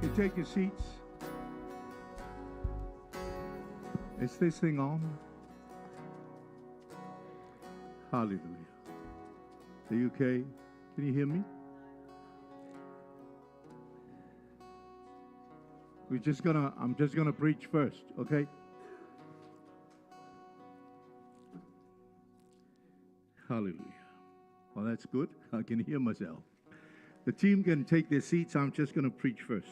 You take your seats. Is this thing on? Hallelujah. Are you okay? Can you hear me? I'm just gonna preach first, okay? Hallelujah. Well, that's good. I can hear myself. The team can take their seats. I'm just gonna preach first.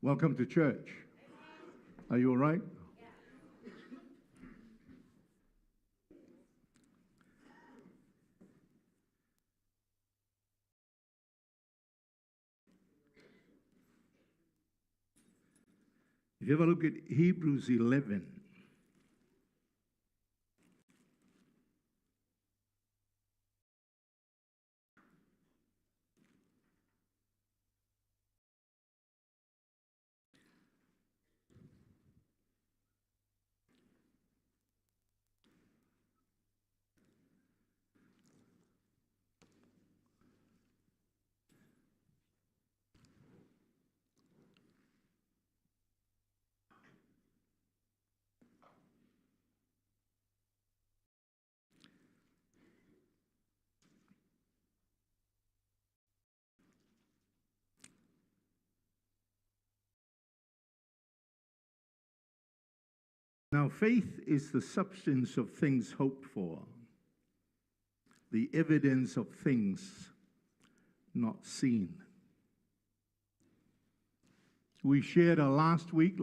Welcome to church. Are you all right? If you ever look at Hebrews 11, now faith is the substance of things hoped for, the evidence of things not seen. We shared last week,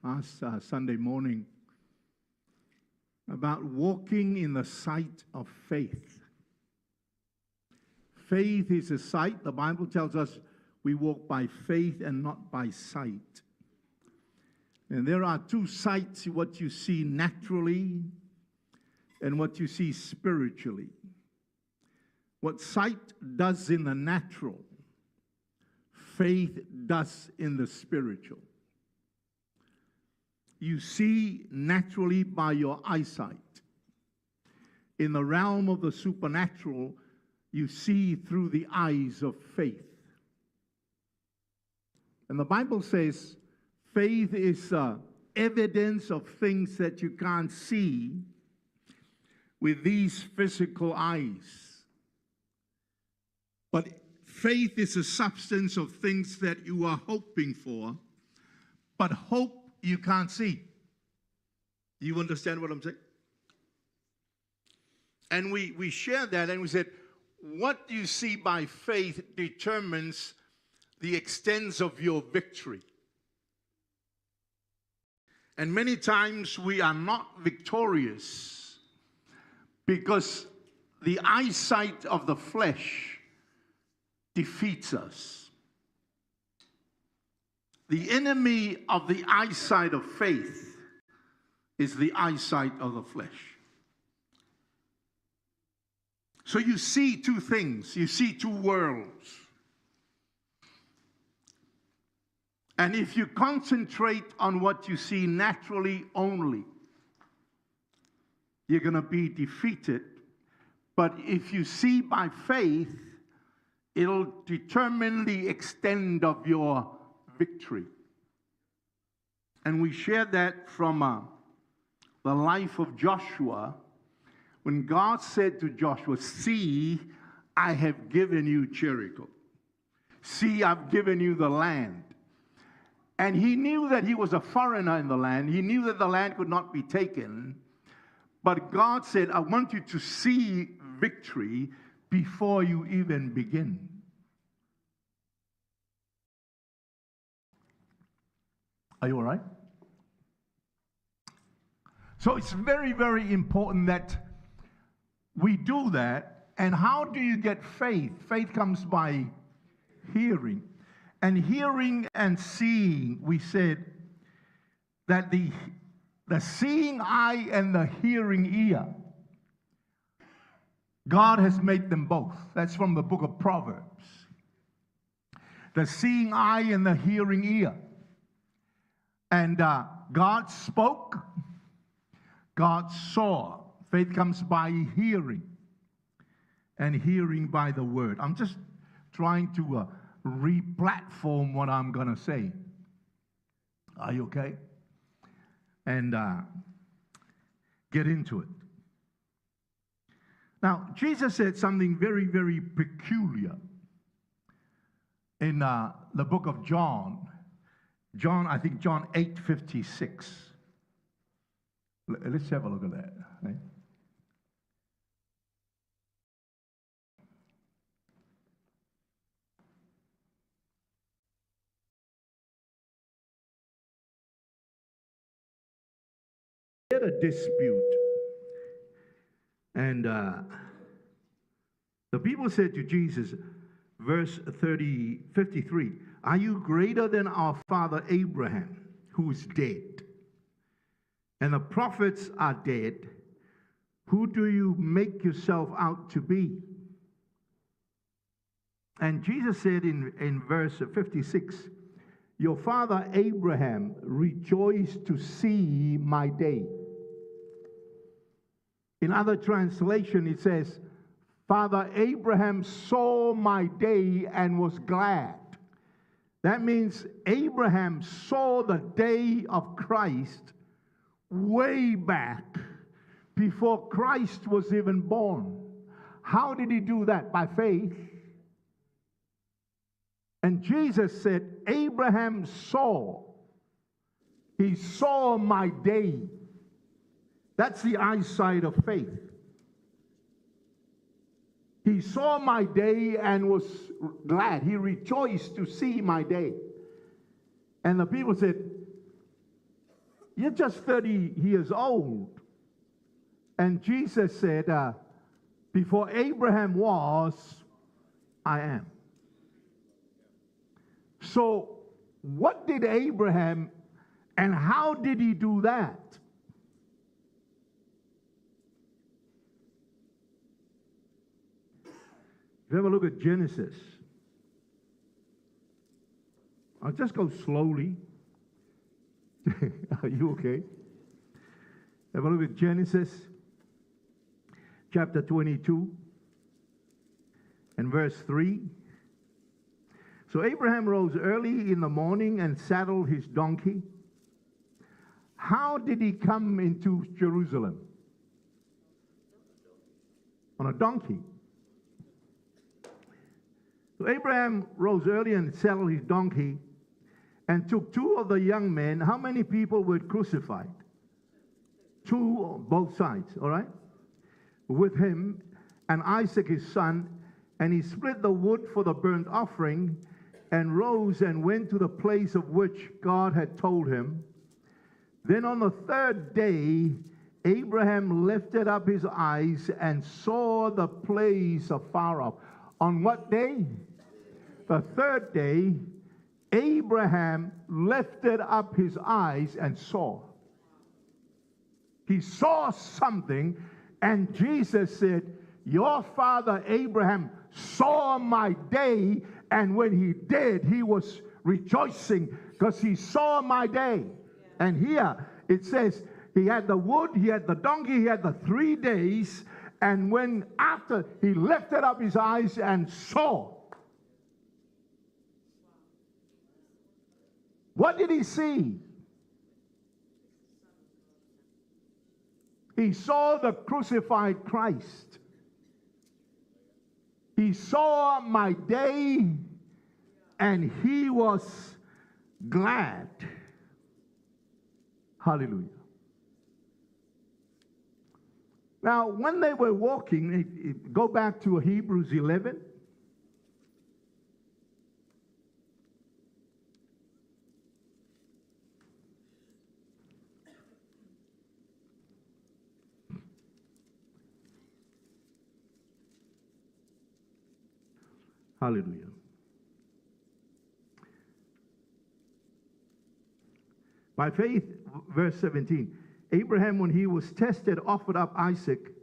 last Sunday morning, about walking in the sight of faith. Faith is a sight. The Bible tells us we walk by faith and not by sight. And there are two sights, what you see naturally and what you see spiritually. What sight does in the natural, faith does in the spiritual. You see naturally by your eyesight. In the realm of the supernatural, you see through the eyes of faith. And the Bible says, faith is evidence of things that you can't see with these physical eyes. But faith is a substance of things that you are hoping for, but hope you can't see. Do you understand what I'm saying? And we shared that and we said, what you see by faith determines the extent of your victory. And many times we are not victorious because the eyesight of the flesh defeats us. The enemy of the eyesight of faith is the eyesight of the flesh. So you see two things. You see two worlds. And if you concentrate on what you see naturally only, you're going to be defeated. But if you see by faith, it'll determine the extent of your victory. And we shared that from the life of Joshua, when God said to Joshua, see, I have given you Jericho. See, I've given you the land. And he knew that he was a foreigner in the land. He knew that the land could not be taken. But God said, I want you to see victory before you even begin. Are you all right? So it's very, very important that we do that. And how do you get faith? Faith comes by hearing. And hearing and seeing, we said that the seeing eye and the hearing ear, God has made them both. That's from the book of Proverbs. the seeing eye and the hearing ear. And God spoke, God saw. Faith comes by hearing, and hearing by the word. I'm just trying to re-platform what I'm going to say. Are you okay? And get into it. Now, Jesus said something very, very peculiar in the book of John. I think John 8:56. Let's have a look at that. Right? They had a dispute. And the people said to Jesus, verse 53, "Are you greater than our father Abraham, who is dead? And the prophets are dead. Who do you make yourself out to be?" And Jesus said in verse 56, "Your father Abraham rejoiced to see my day." In other translation, it says, "Father Abraham saw my day and was glad." That means Abraham saw the day of Christ way back before Christ was even born. How did he do that? By faith. And Jesus said, Abraham saw. He saw my day. That's the eyesight of faith. He saw my day and was glad. He rejoiced to see my day. And the people said, "You're just 30 years old." And Jesus said, "Before Abraham was, I am." So, what did Abraham and how did he do that? If you have a look at Genesis, I'll just go slowly. Are you okay? Have a look at Genesis chapter 22 and verse 3. "So Abraham rose early in the morning and saddled his donkey." How did he come into Jerusalem? On a donkey. So Abraham rose early and saddled his donkey and took two of the young men. How many people were crucified? Two on both sides, all right? With him and Isaac his son, and he split the wood for the burnt offering and rose and went to the place of which God had told him. Then on the third day, Abraham lifted up his eyes and saw the place afar off. On what day? The third day, Abraham lifted up his eyes and saw. He saw something, and Jesus said, "Your father Abraham saw my day, and when he did, he was rejoicing because he saw my day." Yeah. And here it says he had the wood, he had the donkey, he had the 3 days, and when after he lifted up his eyes and saw. What did he see? He saw the crucified Christ. He saw my day and he was glad. Hallelujah. Now, when they were walking, go back to Hebrews 11. Hallelujah. By faith, verse 17, Abraham, when he was tested, offered up Isaac,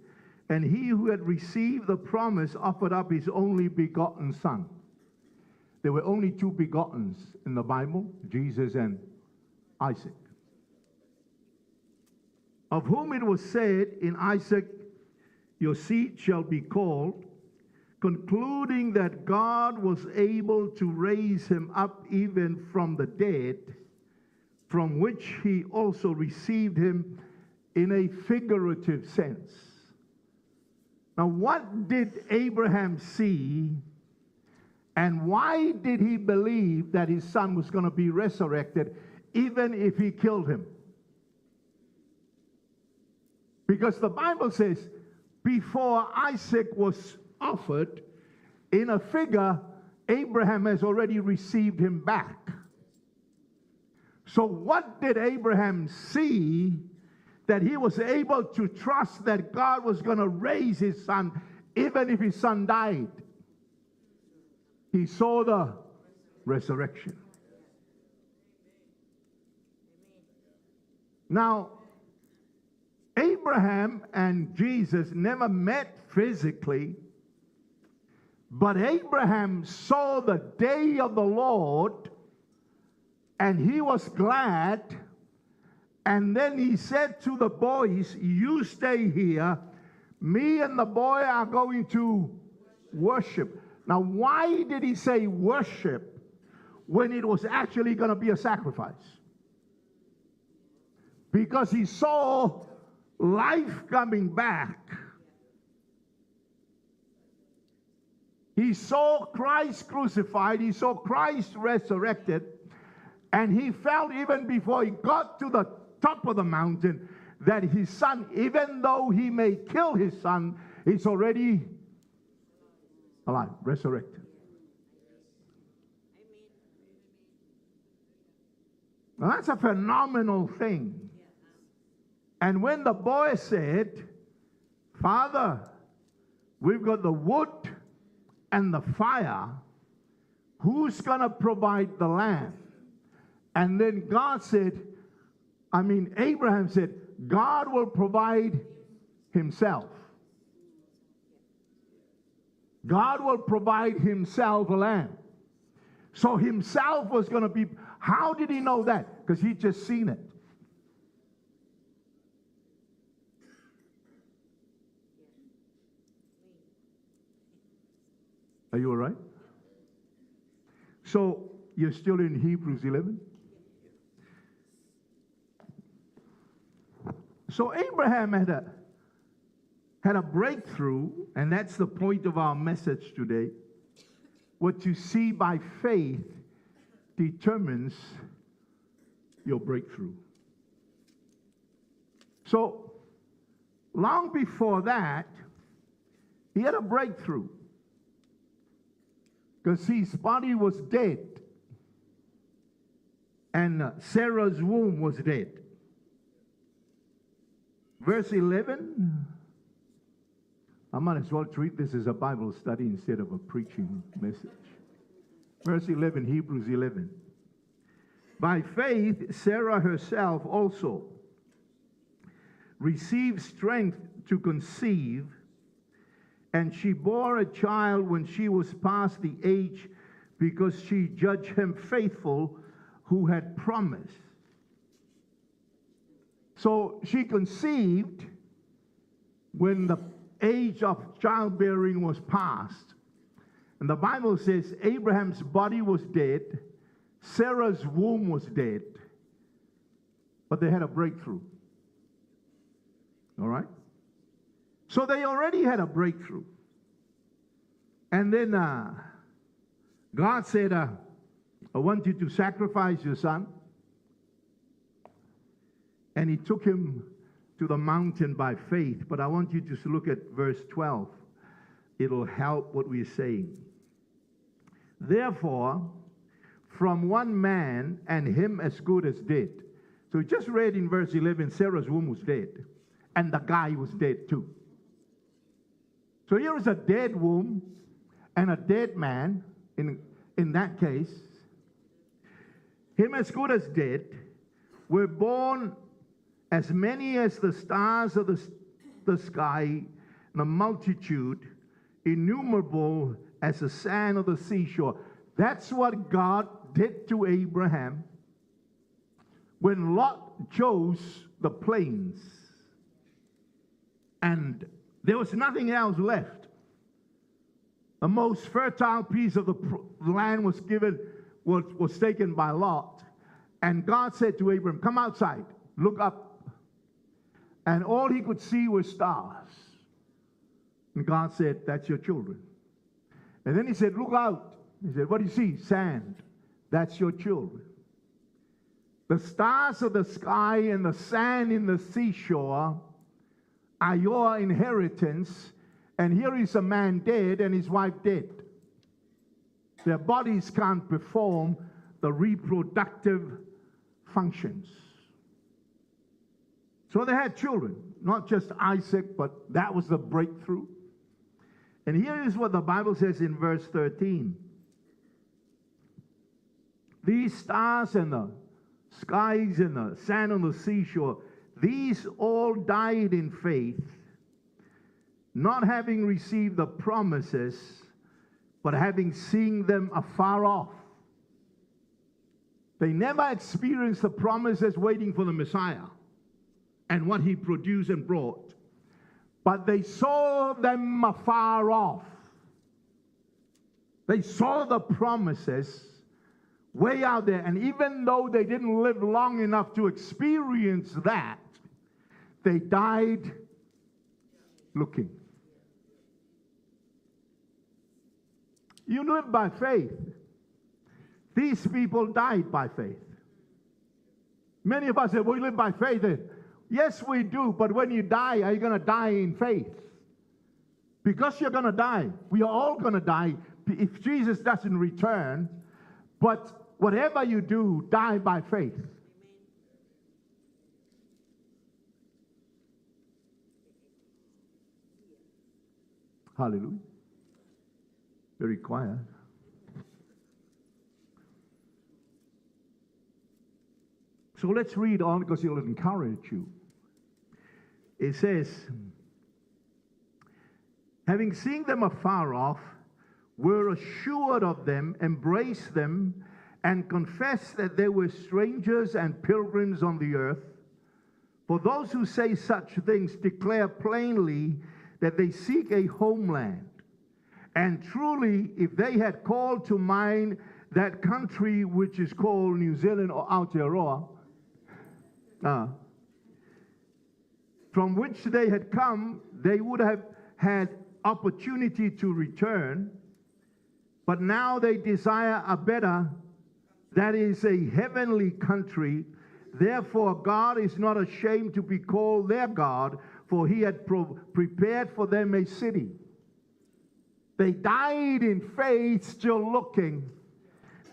and he who had received the promise offered up his only begotten son. there were only two begottens in the Bible, Jesus and Isaac. Of whom it was said, in Isaac your seed shall be called, concluding that God was able to raise him up even from the dead, from which he also received him in a figurative sense. Now, what did Abraham see, and why did he believe that his son was going to be resurrected even if he killed him? Because the Bible says, before Isaac was offered, in a figure, Abraham has already received him back. So what did Abraham see that he was able to trust that God was going to raise his son even if his son died? He saw the resurrection. Now, Abraham and Jesus never met physically, but Abraham saw the day of the Lord, and he was glad. And then he said to the boys, you stay here. Me and the boy are going to worship. Now, why did he say worship when it was actually going to be a sacrifice? Because he saw life coming back. He saw Christ crucified. He saw Christ resurrected. And he felt even before he got to the top of the mountain that his son, even though he may kill his son, is already alive, resurrected. Now that's a phenomenal thing. And when the boy said, Father, we've got the wood and the fire, who's going to provide the lamb? And then Abraham said, God will provide himself. God will provide himself a lamb. So himself was going to be, how did he know that? Because he'd just seen it. Are you all right? So you're still in Hebrews 11? So Abraham had a breakthrough, and that's the point of our message today. What you see by faith determines your breakthrough. So long before that, he had a breakthrough because his body was dead and Sarah's womb was dead. Verse 11, I might as well treat this as a Bible study instead of a preaching message. Verse 11, Hebrews 11. By faith, Sarah herself also received strength to conceive, and she bore a child when she was past the age, because she judged him faithful who had promised. So she conceived when the age of childbearing was past. And the Bible says Abraham's body was dead, Sarah's womb was dead, but they had a breakthrough. All right? So they already had a breakthrough. And then God said, I want you to sacrifice your son. And he took him to the mountain by faith. But I want you to look at verse 12. It'll help what we're saying. Therefore, from one man, and him as good as dead. So we just read in verse 11, Sarah's womb was dead. And the guy was dead too. So here is a dead womb and a dead man, in that case. Him as good as dead, were born as many as the stars of the sky, the multitude, innumerable as the sand of the seashore. That's what God did to Abraham when Lot chose the plains. And there was nothing else left. The most fertile piece of the land was taken by Lot. And God said to Abraham, come outside, look up. And all he could see were stars. And God said, that's your children. And then he said, look out. He said, what do you see? Sand. That's your children. The stars of the sky and the sand in the seashore are your inheritance. And here is a man dead and his wife dead. Their bodies can't perform the reproductive functions. So they had children, not just Isaac, but that was the breakthrough. And here is what the Bible says in verse 13. These stars and the skies and the sand on the seashore, these all died in faith, not having received the promises, but having seen them afar off. They never experienced the promises waiting for the Messiah and what he produced and brought. But they saw them afar off. They saw the promises way out there. And even though they didn't live long enough to experience that, they died looking. You live by faith. These people died by faith. Many of us say, we live by faith. Yes, we do, but when you die, are you going to die in faith? Because you're going to die. We are all going to die if Jesus doesn't return. But whatever you do, die by faith. Hallelujah. Very quiet. So let's read on because it'll encourage you. It says, having seen them afar off, were assured of them, embraced them, and confessed that they were strangers and pilgrims on the earth. For those who say such things declare plainly that they seek a homeland. And truly, if they had called to mind that country which is called New Zealand or Aotearoa, from which they had come, they would have had opportunity to return. But now they desire a better, that is a heavenly country. Therefore God is not ashamed to be called their God, for he had prepared for them a city. They died in faith, still looking.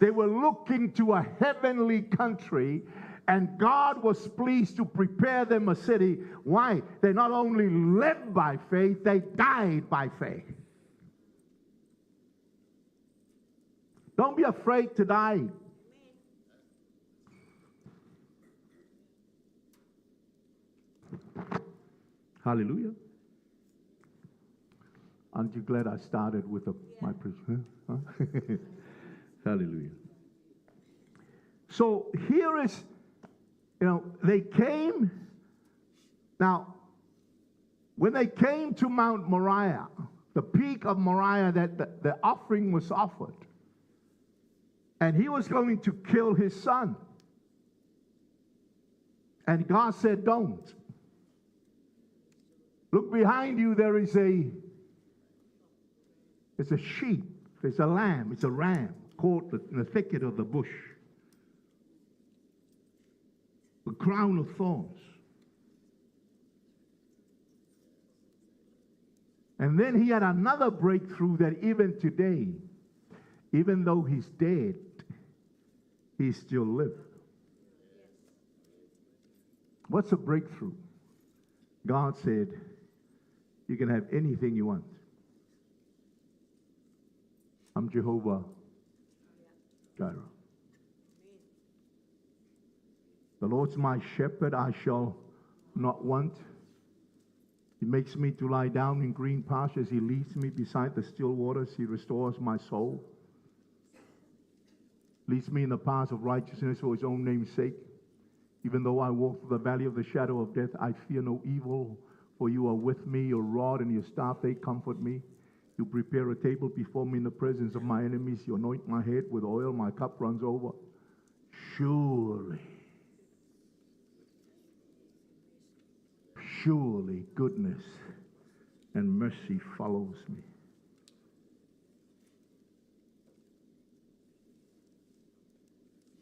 They were looking to a heavenly country, and God was pleased to prepare them a city. Why? They not only lived by faith, they died by faith. Don't be afraid to die. Hallelujah. Aren't you glad I started with my preaching? Huh? Hallelujah. So here is, they came. Now, when they came to Mount Moriah, the peak of Moriah, that the offering was offered, and he was going to kill his son. And God said, don't. Look behind you, there is it's a sheep, it's a lamb, it's a ram caught in the thicket of the bush. The crown of thorns. And then he had another breakthrough that even today, even though he's dead, he still lives. What's a breakthrough? God said, you can have anything you want. I'm Jehovah Jireh. The Lord's my shepherd, I shall not want. He makes me to lie down in green pastures. He leads me beside the still waters. He restores my soul. Leads me in the paths of righteousness for his own name's sake. Even though I walk through the valley of the shadow of death, I fear no evil, for you are with me. Your rod and your staff, they comfort me. You prepare a table before me in the presence of my enemies. You anoint my head with oil. My cup runs over. Surely, surely goodness and mercy follows me.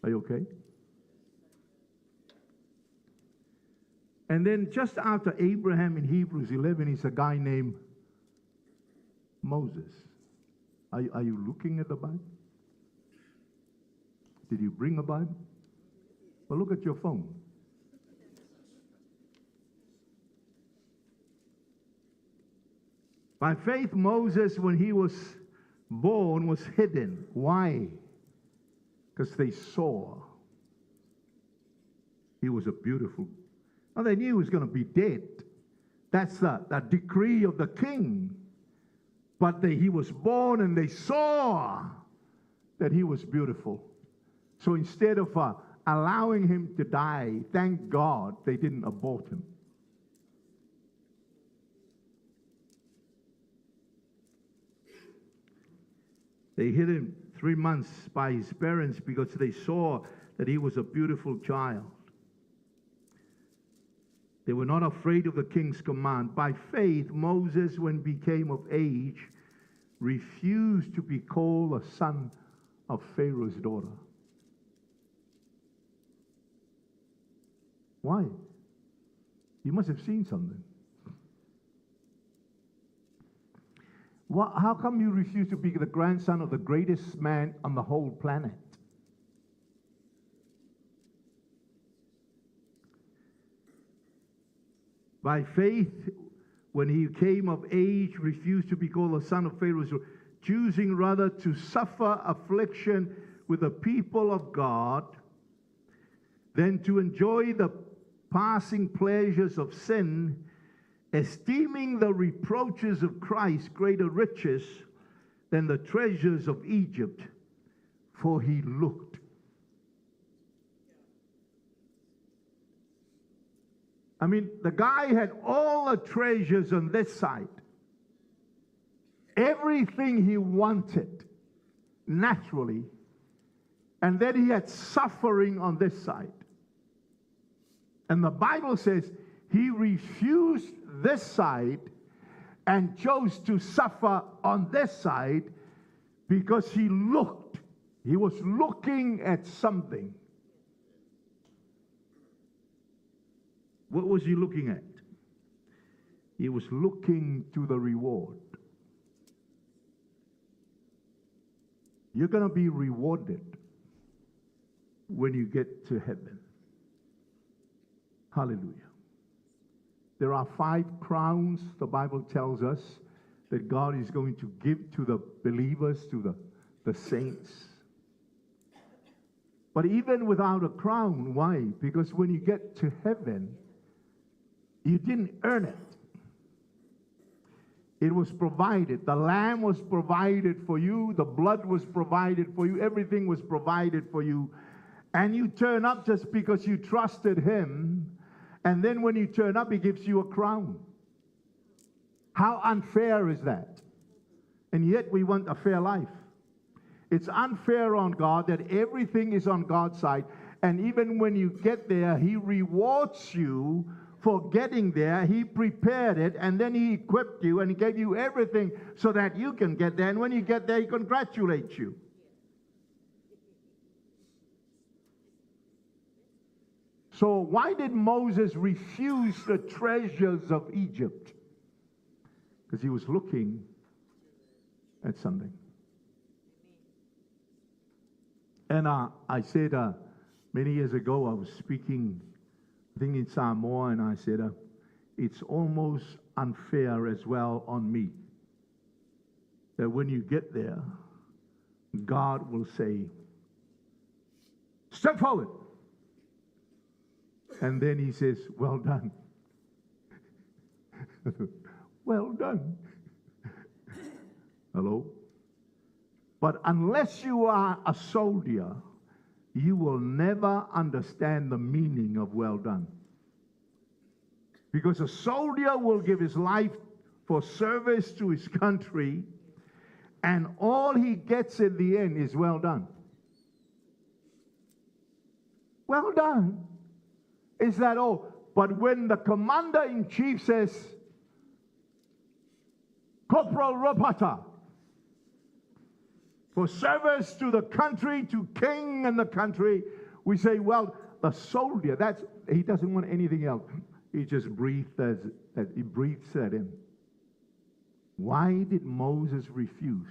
Are you okay? And then just after Abraham in Hebrews 11 is a guy named Moses. Are you looking at the Bible? Did you bring a Bible? Well, look at your phone. By faith, Moses, when he was born, was hidden. Why? Because they saw he was a beautiful. Now they knew he was going to be dead. That's the decree of the king. But he was born and they saw that he was beautiful. So instead of allowing him to die, thank God they didn't abort him. They hid him 3 months by his parents because they saw that he was a beautiful child. They were not afraid of the king's command. By faith, Moses, when he became of age, refused to be called a son of Pharaoh's daughter. Why? You must have seen something. How come you refuse to be the grandson of the greatest man on the whole planet? By faith, when he came of age, refused to be called a son of Pharaoh, choosing rather to suffer affliction with the people of God than to enjoy the passing pleasures of sin, esteeming the reproaches of Christ greater riches than the treasures of Egypt, for he looked. I mean, the guy had all the treasures on this side. Everything he wanted, naturally. And then he had suffering on this side. And the Bible says he refused this side and chose to suffer on this side because he looked. He was looking at something. What was he looking at? He was looking to the reward. You're going to be rewarded when you get to heaven. Hallelujah. There are 5 crowns, the Bible tells us, that God is going to give to the believers, to the saints. But even without a crown, why? Because when you get to heaven, you didn't earn it. It was provided. The lamb was provided for you. The blood was provided for you. Everything was provided for you. And you turn up just because you trusted him. And then when you turn up, he gives you a crown. How unfair is that? And yet we want a fair life. It's unfair on God that everything is on God's side. And even when you get there, he rewards you for getting there. He prepared it, and then he equipped you, and he gave you everything so that you can get there. And when you get there, he congratulates you. So why did Moses refuse the treasures of Egypt? Because he was looking at something. And I said many years ago, I was speaking, I think in Samoa, and I said, it's almost unfair as well on me that when you get there, God will say, step forward. And then he says, well done. Well done. Hello? But unless you are a soldier, you will never understand the meaning of well done. Because a soldier will give his life for service to his country, and all he gets in the end is well done. Well done. Is that all? But when the commander-in-chief says, Corporal Rapata, for service to the country, to king and the country, we say, well, the soldier, he doesn't want anything else. He just breathes at him. Why did Moses refuse?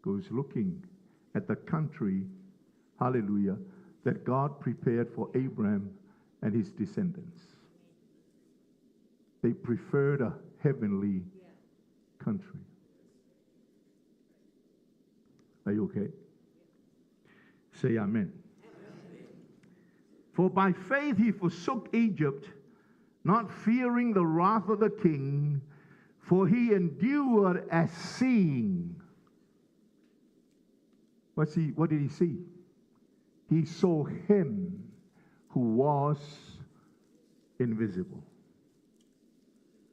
Goes looking at the country, hallelujah, that God prepared for Abraham and his descendants. They preferred a heavenly country. Are you okay? Say amen. For by faith he forsook Egypt, not fearing the wrath of the king, for he endured as seeing. What did he see? He saw him who was invisible.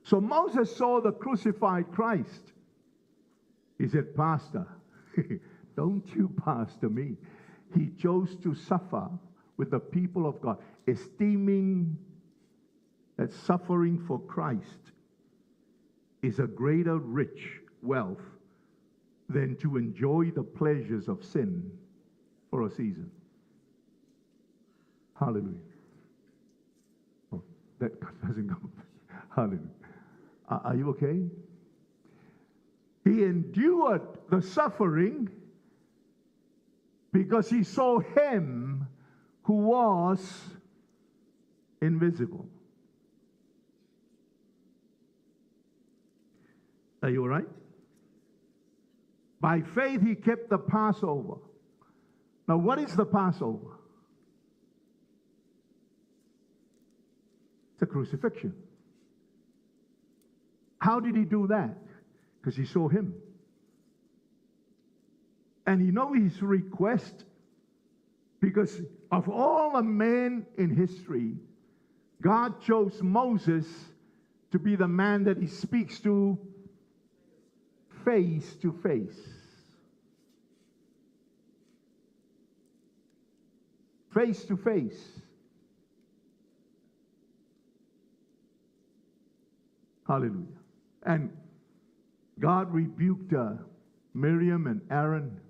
So Moses saw the crucified Christ. He said, Pastor, don't you pastor me. He chose to suffer with the people of God, esteeming that suffering for Christ is a greater rich wealth than to enjoy the pleasures of sin for a season. Hallelujah. Oh, that doesn't go. Hallelujah. Are you okay? He endured the suffering because he saw him who was invisible. Are you all right? By faith he kept the Passover. Now what is the Passover? It's a crucifixion. How did he do that? Because he saw him. And you know his request? Because of all the men in history, God chose Moses to be the man that he speaks to face to face. Face to face. Hallelujah. And God rebuked Miriam and Aaron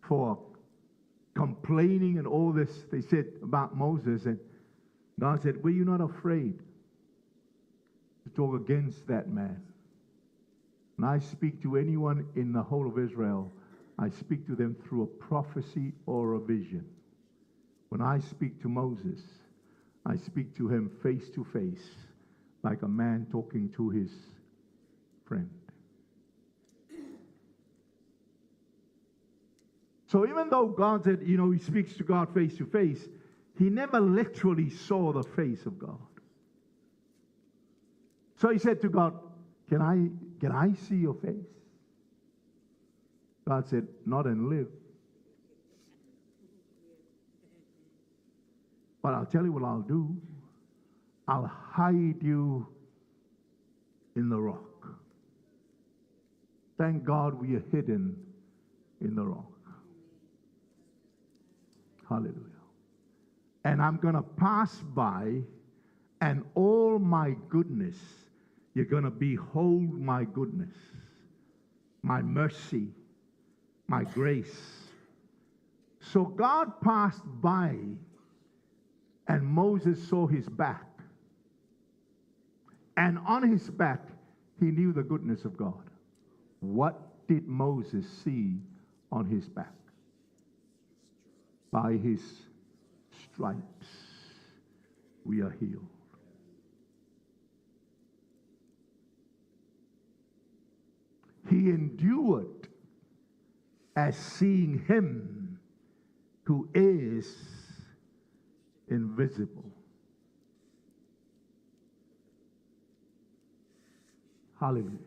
for complaining and all this they said about Moses. And God said, were you not afraid to talk against that man? When I speak to anyone in the whole of Israel, I speak to them through a prophecy or a vision. When I speak to Moses, I speak to him face to face, like a man talking to his friend. So even though God said, he speaks to God face to face, he never literally saw the face of God. So he said to God, can I see your face? God said, not and live. But I'll tell you what I'll do. I'll hide you in the rock. Thank God we are hidden in the rock. Hallelujah. And I'm going to pass by, and all my goodness, you're going to behold my goodness, my mercy, my grace. So God passed by, and Moses saw his back. And on his back, he knew the goodness of God. What did Moses see on his back? By his stripes, we are healed. He endured as seeing him who is invisible. Hallelujah.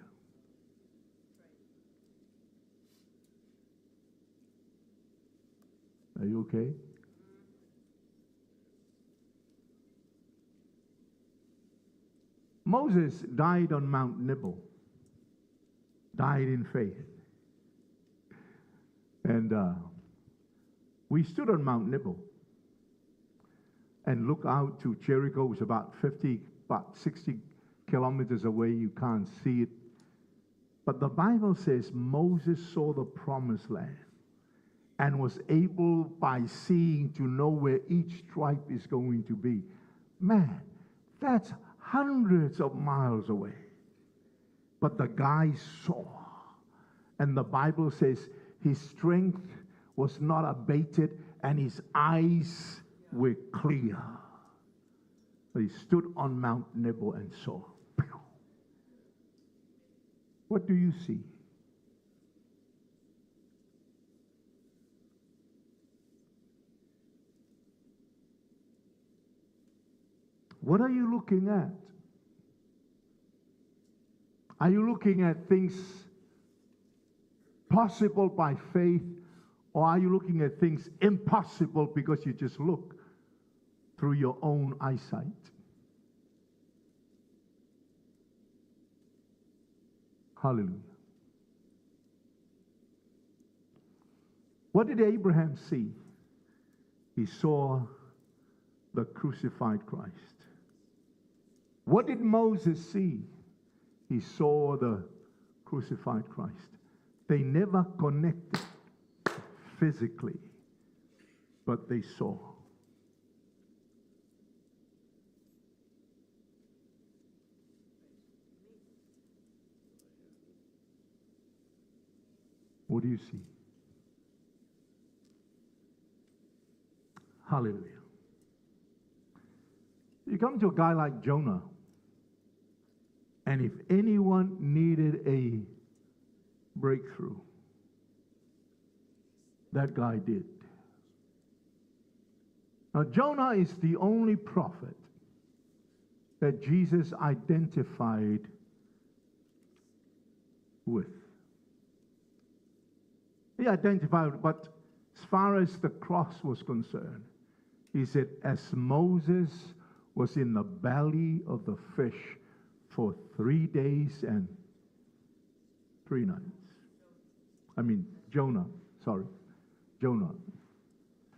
Are you okay? Moses died on Mount Nebo, died in faith. And we stood on Mount Nebo and look out to Jericho. It was about 60 kilometers away. You can't see it. But the Bible says Moses saw the promised land and was able, by seeing, to know where each tribe is going to be. Man, that's hundreds of miles away. But the guy saw. And the Bible says his strength was not abated and his eyes were clear. So he stood on Mount Nebo and saw. What do you see? What are you looking at? Are you looking at things possible by faith, or are you looking at things impossible because you just look through your own eyesight? Hallelujah. What did Abraham see? He saw the crucified Christ. What did Moses see? He saw the crucified Christ. They never connected physically, but they saw. What do you see? Hallelujah. You come to a guy like Jonah, and if anyone needed a breakthrough, that guy did. Now, Jonah is the only prophet that Jesus identified with. He identified, but as far as the cross was concerned, he said, as Moses was in the belly of the fish for 3 days and 3 nights. Jonah.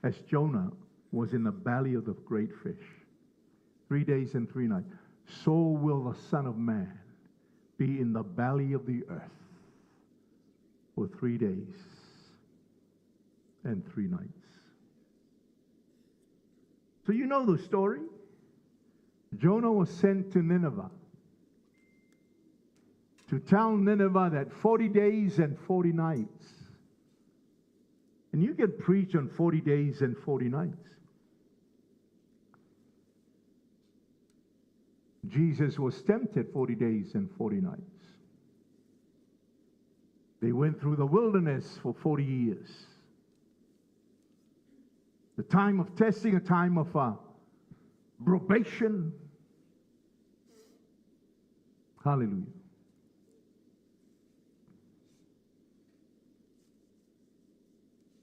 As Jonah was in the belly of the great fish, 3 days and 3 nights, so will the Son of Man be in the belly of the earth for 3 days and 3 nights. So you know the story. Jonah was sent to Nineveh to tell Nineveh that 40 days and 40 nights. And you can preach on 40 days and 40 nights. Jesus was tempted 40 days and 40 nights. They went through the wilderness for 40 years. The time of testing, a time of probation. Hallelujah.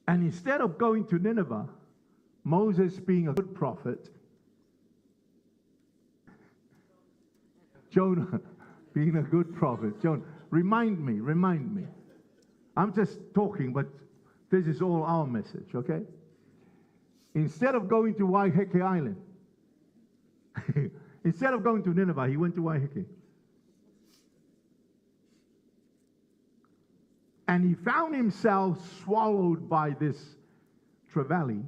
And instead of going to Nineveh, Moses, being a good prophet, Jonah, being a good prophet, Jonah, remind me. I'm just talking, but this is all our message, okay? Instead of going to Waiheke Island, instead of going to Nineveh, he went to Waiheke. And he found himself swallowed by this trevally.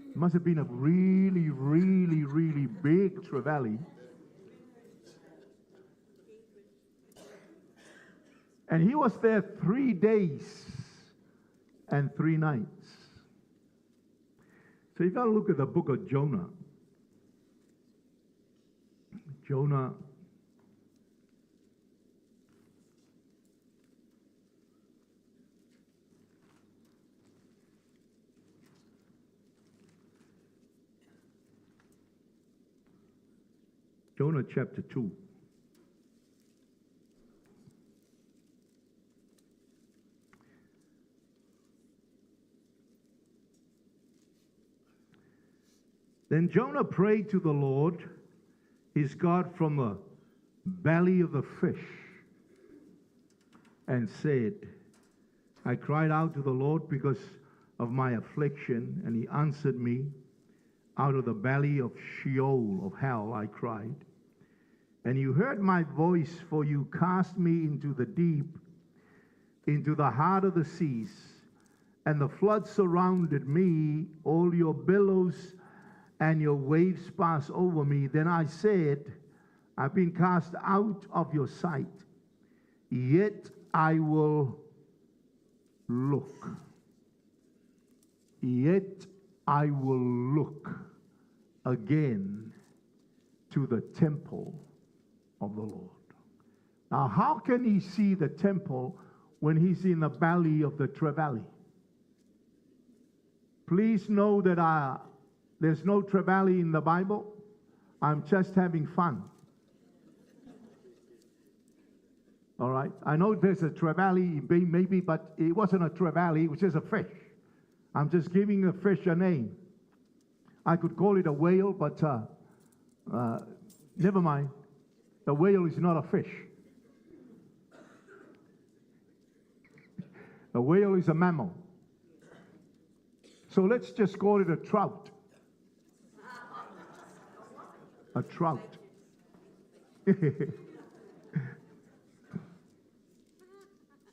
It must have been a really, really, really big trevally. And he was there 3 days and 3 nights. So you got to look at the book of Jonah. Jonah chapter 2. Then Jonah prayed to the Lord. his God from the belly of the fish and said, I cried out to the Lord because of my affliction, and he answered me. Out of the belly of Sheol, of hell, I cried. And you heard my voice, for you cast me into the deep, into the heart of the seas, and the flood surrounded me. All your billows and your waves passed over me. Then I said, I've been cast out of your sight, yet I will look. Yet I will look again to the temple of the Lord. Now, how can he see the temple when he's in the belly of the 𝚘𝚘𝚙𝚢𝚘𝚘? Please know that there's no 𝚘𝚘𝚙𝚢 in the Bible. I'm just having fun. All right? I know there's a 𝚘𝚘𝚙 maybe, but it wasn't a 𝚘𝚘𝚙, it was just a fish. I'm just giving a fish a name. I could call it a whale, but never mind. A whale is not a fish. A whale is a mammal. So let's just call it a trout. A trout.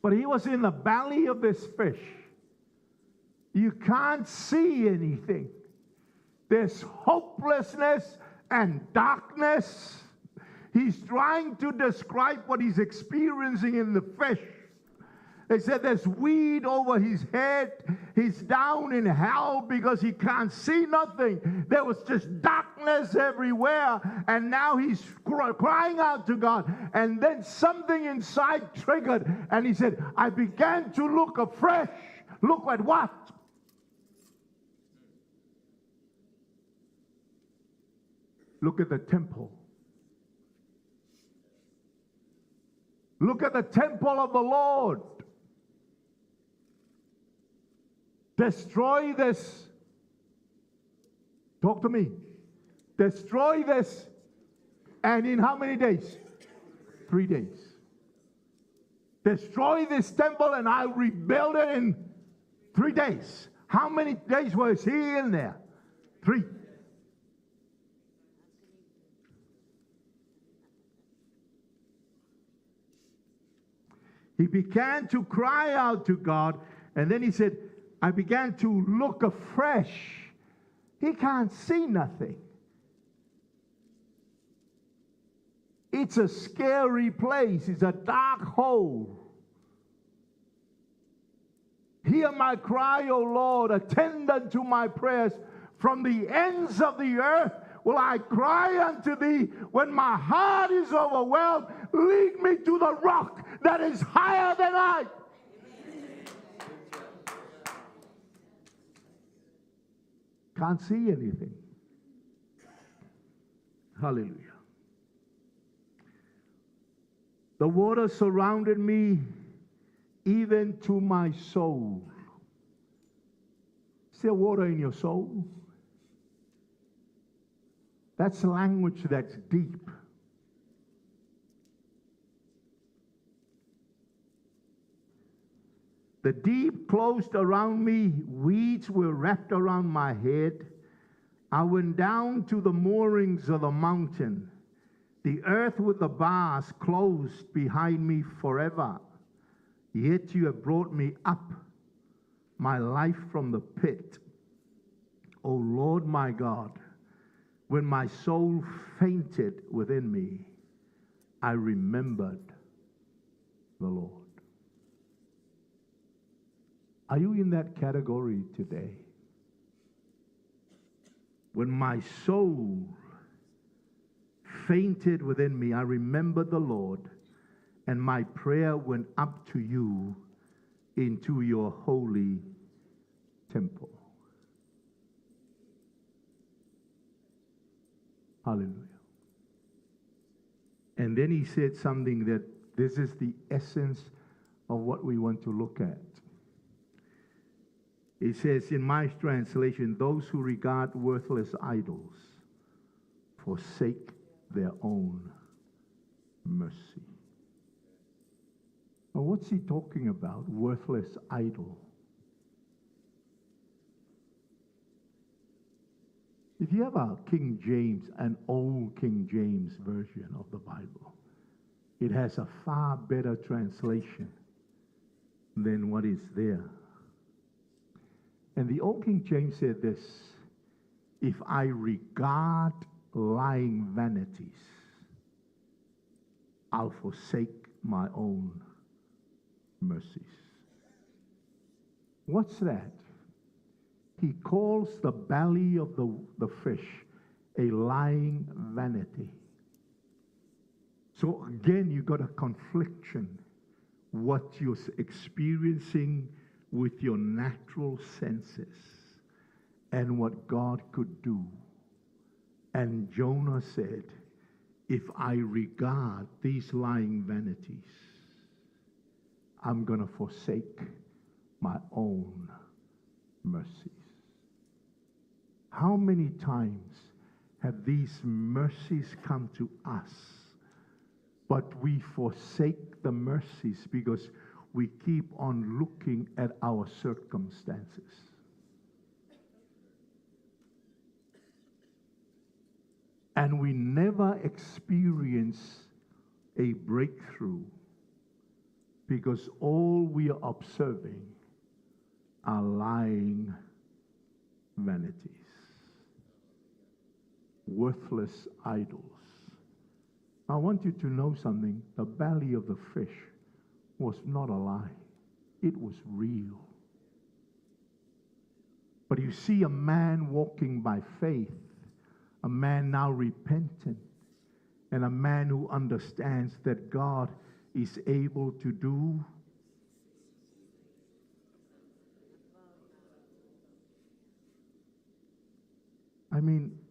But he was in the belly of this fish. You can't see anything. There's hopelessness and darkness. He's trying to describe what he's experiencing in the fish. They said there's weed over his head. He's down in hell because he can't see nothing. There was just darkness everywhere. And now he's crying out to God. And then something inside triggered. And he said, I began to look afresh. Look at what? Look at the temple. Look at the temple of the Lord. Destroy this. Talk to me. Destroy this. And in how many days? 3 days. Destroy this temple and I'll rebuild it in 3 days. How many days was he in there? 3. He began to cry out to God, and then he said, I began to look afresh. He can't see nothing. It's a scary place. It's a dark hole. Hear my cry, O Lord. Attend unto my prayers. From the ends of the earth will I cry unto thee. When my heart is overwhelmed, lead me to the rock that is higher than I. Can't see anything. Hallelujah. The water surrounded me even to my soul. Is there water in your soul? That's language that's deep. The deep closed around me. Weeds were wrapped around my head. I went down to the moorings of the mountain. The earth with the bars closed behind me forever. Yet you have brought me up, my life from the pit. O Lord my God, when my soul fainted within me, I remembered the Lord. Are you in that category today? When my soul fainted within me, I remembered the Lord, and my prayer went up to you into your holy temple. Hallelujah. And then he said something that this is the essence of what we want to look at. It says in my translation, those who regard worthless idols forsake their own mercy. Now, what's he talking about? Worthless idol. If you have a King James, an old King James version of the Bible, it has a far better translation than what is there. And the old King James said this: if I regard lying vanities, I'll forsake my own mercies. What's that? He calls the belly of the fish a lying vanity. So again, you got a confliction. What you're experiencing with your natural senses and what God could do. And Jonah said, if I regard these lying vanities, I'm going to forsake my own mercies. How many times have these mercies come to us, but we forsake the mercies because we keep on looking at our circumstances? And we never experience a breakthrough because all we are observing are lying vanities, worthless idols. I want you to know something. The belly of the fish was not a lie. It was real. But you see a man walking by faith, a man now repentant, and a man who understands that God is able to do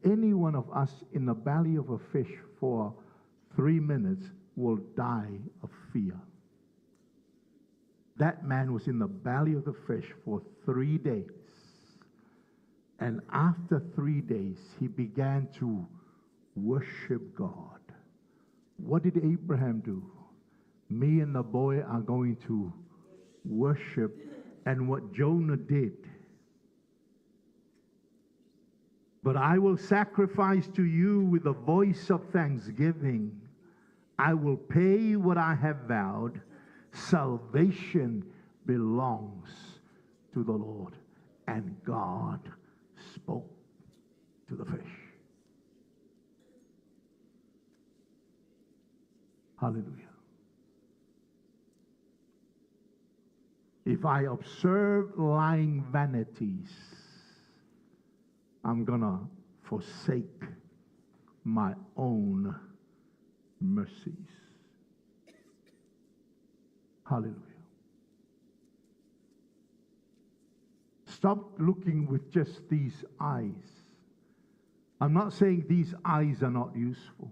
any one of us in the belly of a fish for 3 minutes will die of fear. That man was in the belly of the fish for 3 days. And after 3 days, he began to worship God. What did Abraham do? Me and the boy are going to worship. And what Jonah did, but I will sacrifice to you with a voice of thanksgiving. I will pay what I have vowed. Salvation belongs to the Lord. And God spoke to the fish. Hallelujah. If I observe lying vanities, I'm going to forsake my own mercies. Hallelujah. Stop looking with just these eyes. I'm not saying these eyes are not useful.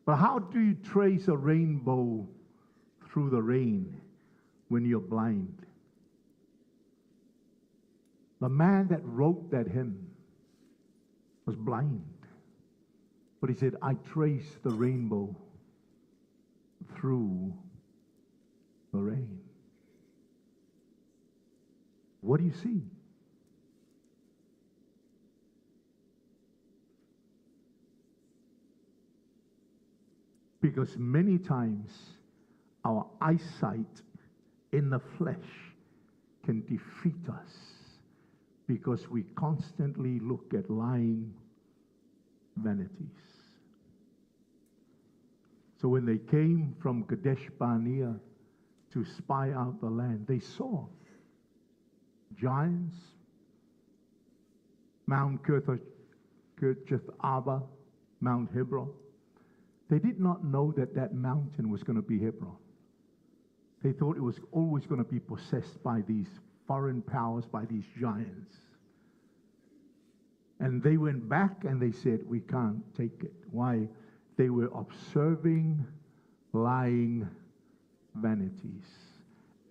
But how do you trace a rainbow through the rain when you're blind? The man that wrote that hymn was blind. But he said, I trace the rainbow through the rain. What do you see? Because many times our eyesight in the flesh can defeat us because we constantly look at lying vanities. So when they came from 𝗗𝗜𝗏𝗧 to spy out the land, they saw giants, Mount 𝗚𝗏𝗃𝗏𝗏, Mount Hebron. They did not know that that mountain was going to be Hebron. They thought it was always going to be possessed by these foreign powers, by these giants. And they went back and they said, we can't take it. Why? They were observing lying vanities.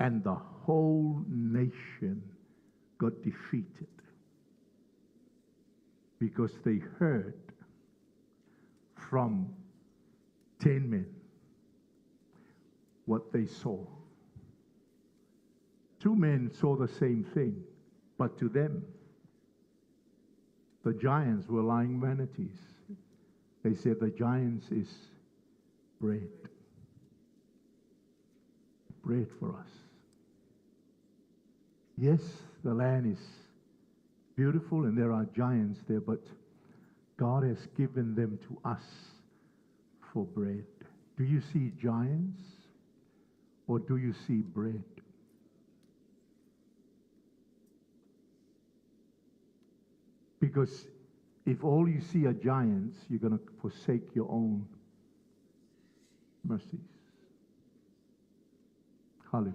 And the whole nation got defeated because they heard from 10 men what they saw. 2 men saw the same thing, but to them, the giants were lying vanities. They said the giants is bread. Bread for us. Yes, the land is beautiful and there are giants there, but God has given them to us for bread. Do you see giants or do you see bread? Because if all you see are giants, you're going to forsake your own mercies. Hallelujah.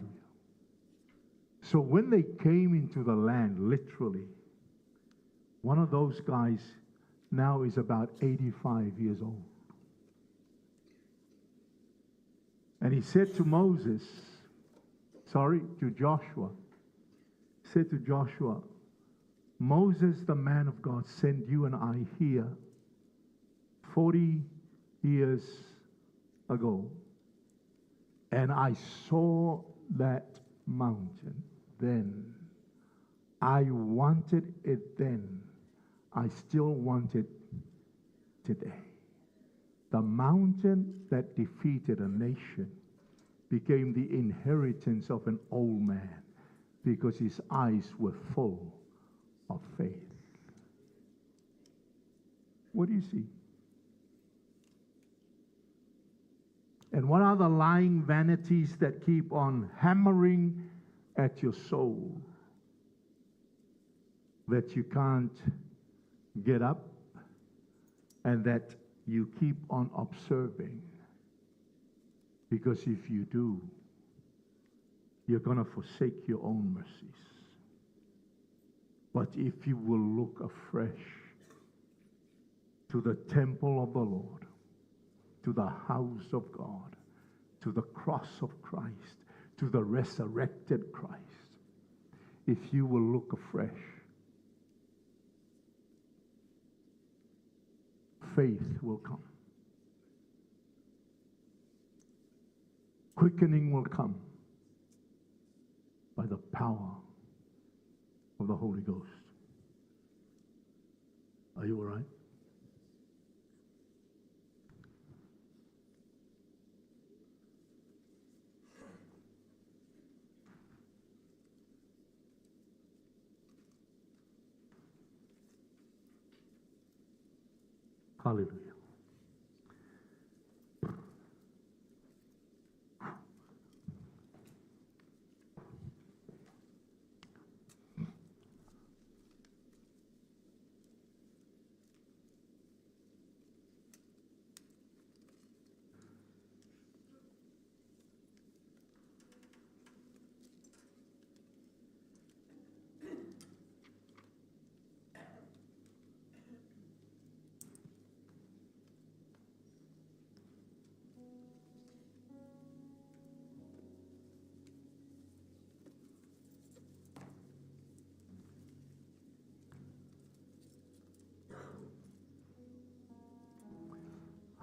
So when they came into the land, literally, one of those guys now is about 85 years old. And he said to Joshua, said to Joshua, Moses, the man of God, sent you and I here 40 years ago. And I saw that mountain then. I wanted it then. I still want it today. The mountain that defeated a nation became the inheritance of an old man because his eyes were full of faith. What do you see? And what are the lying vanities that keep on hammering at your soul that you can't get up and that you keep on observing? Because if you do, you're going to forsake your own mercies. But if you will look afresh to the temple of the Lord, to the house of God, to the cross of Christ, to the resurrected Christ, if you will look afresh, faith will come. Quickening will come by the power of the Holy Ghost. Are you all right? Hallelujah.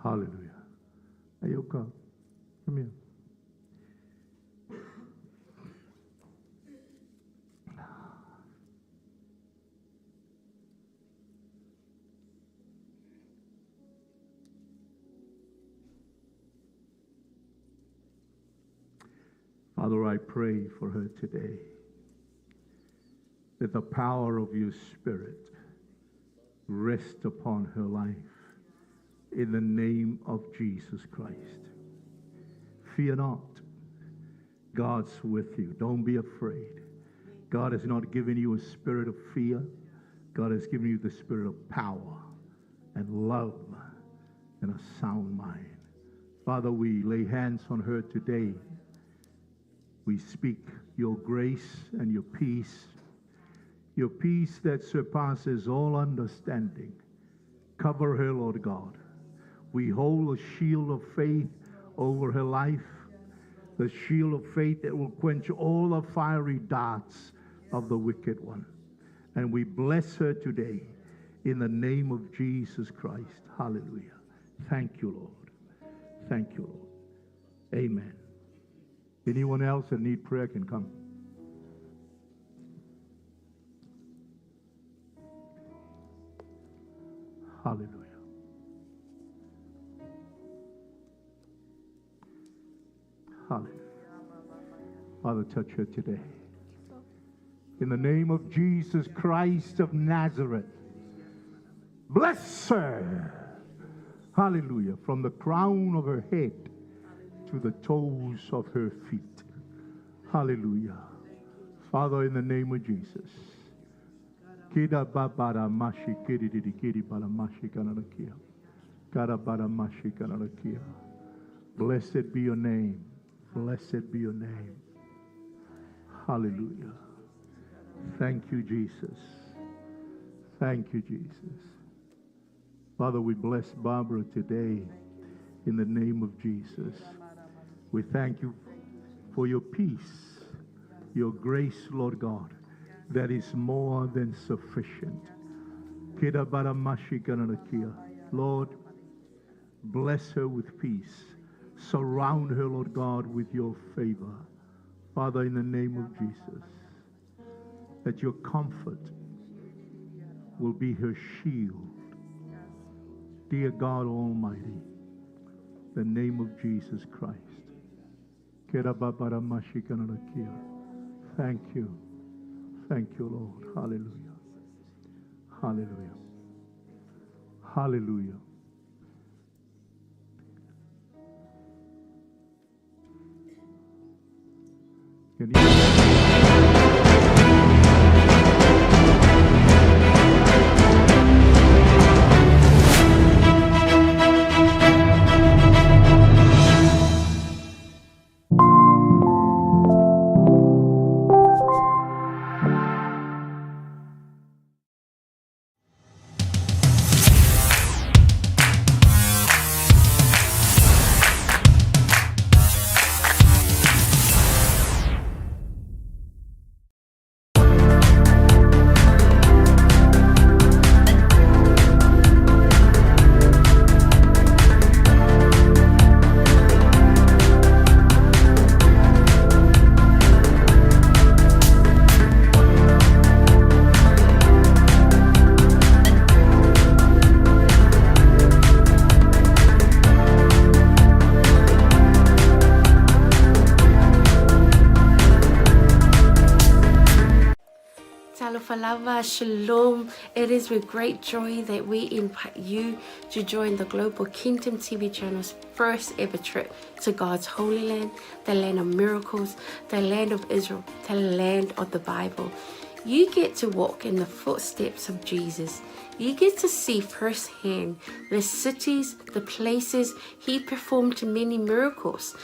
Hallelujah. Ayoka, come here. Father, I pray for her today that the power of your Spirit rest upon her life. In the name of Jesus Christ. Fear not. God's with you. Don't be afraid. God has not given you a spirit of fear. God has given you the spirit of power and love and a sound mind. Father, we lay hands on her today. We speak your grace and your peace that surpasses all understanding. Cover her, Lord God. We hold a shield of faith over her life, the shield of faith that will quench all the fiery darts of the wicked one. And we bless her today in the name of Jesus Christ. Hallelujah. Thank you, Lord. Thank you, Lord. Amen. Anyone else that need prayer can come. Hallelujah. Hallelujah. Father, touch her today. In the name of Jesus Christ of Nazareth, bless her. Hallelujah. From the crown of her head to the toes of her feet. Hallelujah. Father, in the name of Jesus. Blessed be your name. Blessed be your name. Hallelujah. Thank you, Jesus. Thank you, Jesus. Father, we bless Barbara today in the name of Jesus. We thank you for your peace, your grace, Lord God, that is more than sufficient. Lord, bless her with peace. Surround her, Lord God, with your favor. Father, in the name of Jesus, that your comfort will be her shield. Dear God Almighty, the name of Jesus Christ. Thank you. Thank you, Lord. Hallelujah. Hallelujah. Hallelujah. Can you Shalom. It is with great joy that we invite you to join the Global Kingdom TV channel's first ever trip to God's Holy Land, the land of miracles, the land of Israel, the land of the Bible. You get to walk in the footsteps of Jesus. You get to see firsthand the cities, the places he performed many miracles.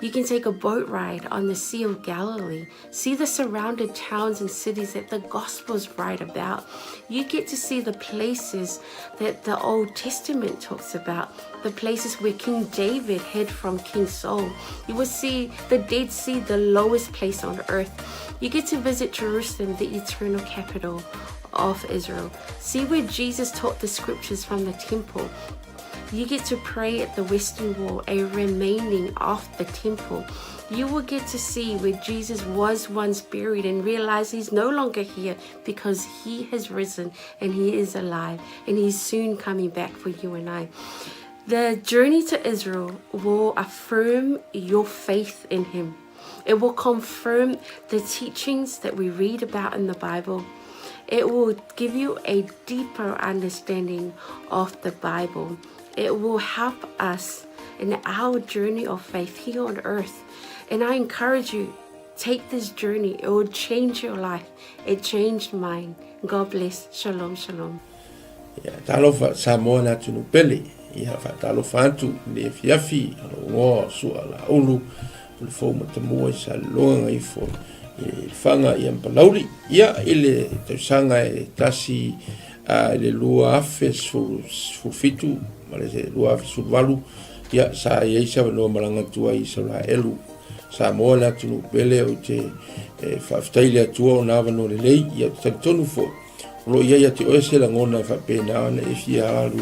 You can take a boat ride on the Sea of Galilee, see the surrounded towns and cities that the Gospels write about. You get to see the places that the Old Testament talks about, the places where King David hid from King Saul. You will see the Dead Sea, the lowest place on earth. You get to visit Jerusalem, the eternal capital of Israel. See where Jesus taught the scriptures from the temple. You get to pray at the Western Wall, a remaining of the temple. You will get to see where Jesus was once buried and realize he's no longer here because he has risen and he is alive and he's soon coming back for you and I. The journey to Israel will affirm your faith in him. It will confirm the teachings that we read about in the Bible. It will give you a deeper understanding of the Bible. It will help us in our journey of faith here on earth. And I encourage you, take this journey. It will change your life. It changed mine. God bless. Shalom, shalom. Talofa Samoa na tunu pele. Ia fa talofa antu le iliafi alo sua la ulu. Le fo matamua sa longa i fo fanga i ampalauri. Ia ile tausanga e tasi le lua afe su fitu. Malese lua afe valu. Ia sa yeisa no malanga tua i sa la elu. Samoa na tunu pele o te whaftaile atua o nawa no le lei. Ia tonu fo. Lo ia te oese la ngona fa pena na e fia alu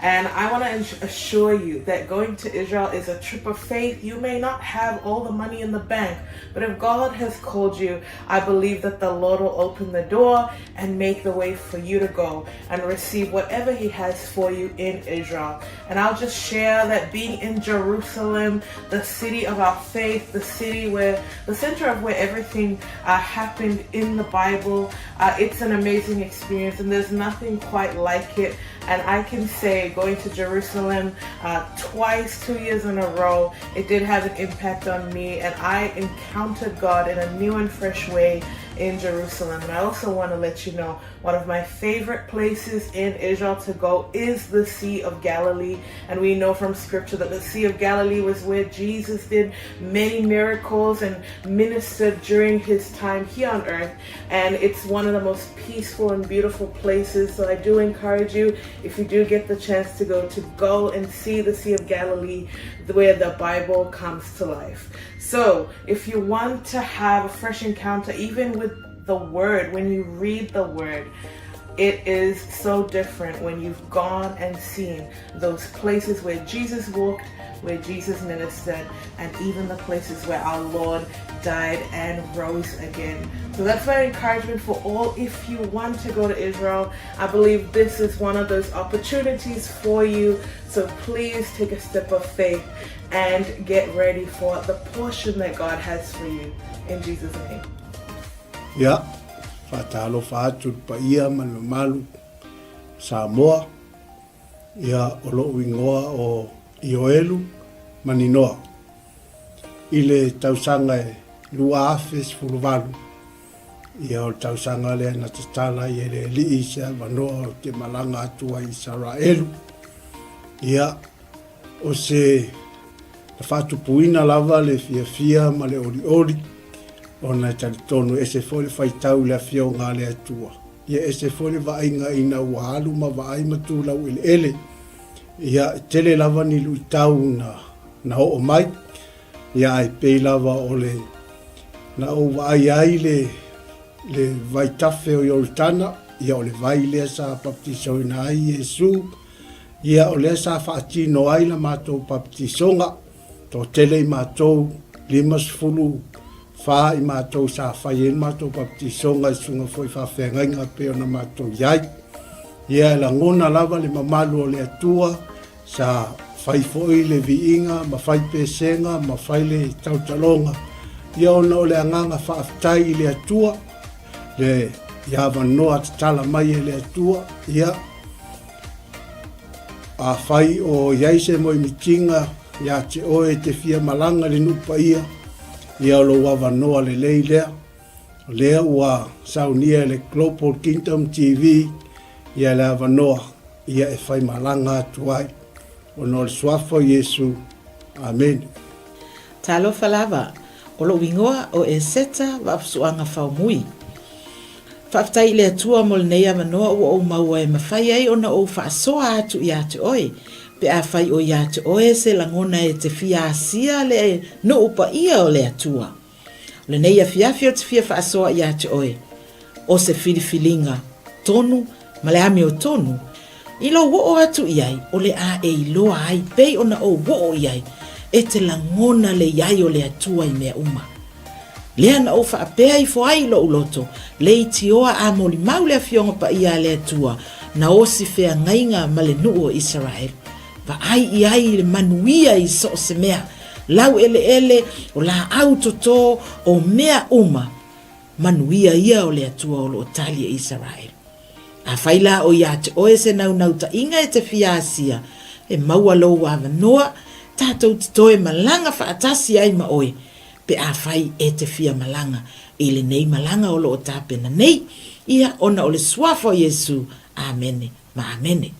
And I want to assure you that going to Israel is a trip of faith. You may not have all the money in the bank, but if God has called you, I believe that the Lord will open the door and make the way for you to go and receive whatever He has for you in Israel. And I'll just share that being in Jerusalem, the city of our faith, the city where, the center of where everything happened in the Bible, it's an amazing experience, and there's nothing quite like it. And I can say, going to Jerusalem twice, 2 years in a row, it did have an impact on me, and I encountered God in a new and fresh way in Jerusalem. And I also want to let you know, one of my favorite places in Israel to go is the Sea of Galilee. And we know from scripture that the Sea of Galilee was where Jesus did many miracles and ministered during His time here on earth. And it's one of the most peaceful and beautiful places. So I do encourage you, if you do get the chance to go and see the Sea of Galilee, where the Bible comes to life. So if you want to have a fresh encounter, even with the Word, when you read the Word, it is so different when you've gone and seen those places where Jesus walked, where Jesus ministered, and even the places where our Lord died and rose again. So that's my encouragement for all. If you want to go to Israel, I believe this is one of those opportunities for you. So please take a step of faith and get ready for the portion that God has for you. In Jesus' name. Ya, 𝚜𝚘𝚙𝚢𝚛𝚒𝚑𝗥 malu Samoa, ya 𝚘𝚒𝚍𝚍𝚘𝚡 o Ioelu maninoa. Ile tausanga 𝚗𝚗𝚙𝚢𝚛𝚒𝚑𝚝 fuluvalu. Ia o tausanga le na tatala i le 𝚗𝚗𝚙𝚢𝚛 manoa o te malanga atua i Israelu. Ia o se whatupuina lava le fiafia ma le ori ona talitonu ese foli faitau le afio ngā le atua. Ia ese foli vainga ina wahalu ma vaai matu lau ele. Ia tele lava ni luitau na o mai. Ia ai pei lava o le na o vaai ai le vaitafe o Yortana. Ia o le vai lea sa baptiso ina ai Yesu. Ia o lea sa whaatino ai la mātou baptisonga. Tō tele i mātou 5 wha i mātou sa whai en mātou baptisonga i sunga foi whawhengainga peo na mātou iai. Ia la ngona lava le mamalu o le atua sa whai foi le viinga, ma whai pesenga, ma whai le tautalonga. Ia ona o le anganga whaaftai i le atua, le iawa noa tatala mai e le atua, ia a whai o iaise mo i mitinga, ia te oe te fia malanga le nupa ia lo wawa noa le lei lea ua saunia le Global Kingdom TV, ia le awa noa, ia e whai malanga atuai, o no le swafo Yesu, Amen. Talofa lava, o lo wingoa o Esera wapsuanga whaumui. Whaftai le atua mo le nei awa noa o maua e mawhai ai ona o whaasoa atu i atu oe. Pe a whai o ia te oe se langona e te fia asia le no upa ia o le atua. Le nei a fiafi o te fia whaasoa ia te oe. O se filifilinga tonu, ma le ame o tonu. I lo wo o atu iai, o le a e iloa ai, pei ona o wo o iai, e te langona le iai o le atua i mea uma. Lea na o whaapea i fo ai lo uloto, le i tioa a mo li mau le a fionga pa ia le atua, na o si fea ngainga ma le nuu o Israel. Va ai i ai le manuia i so se mea, lau ele o la autoto o mea uma, manuia ia o le atua o lo tali e Israel. A whaila o ia te oe se nau ta inga e te fia asia, e maua lo wawa noa, tātou te toe malanga whaatasi ai ma oe, pe a whai e te fia malanga, e le nei malanga o lo o tāpena nei, ia ona o le swafo Yesu, amene, ma amene.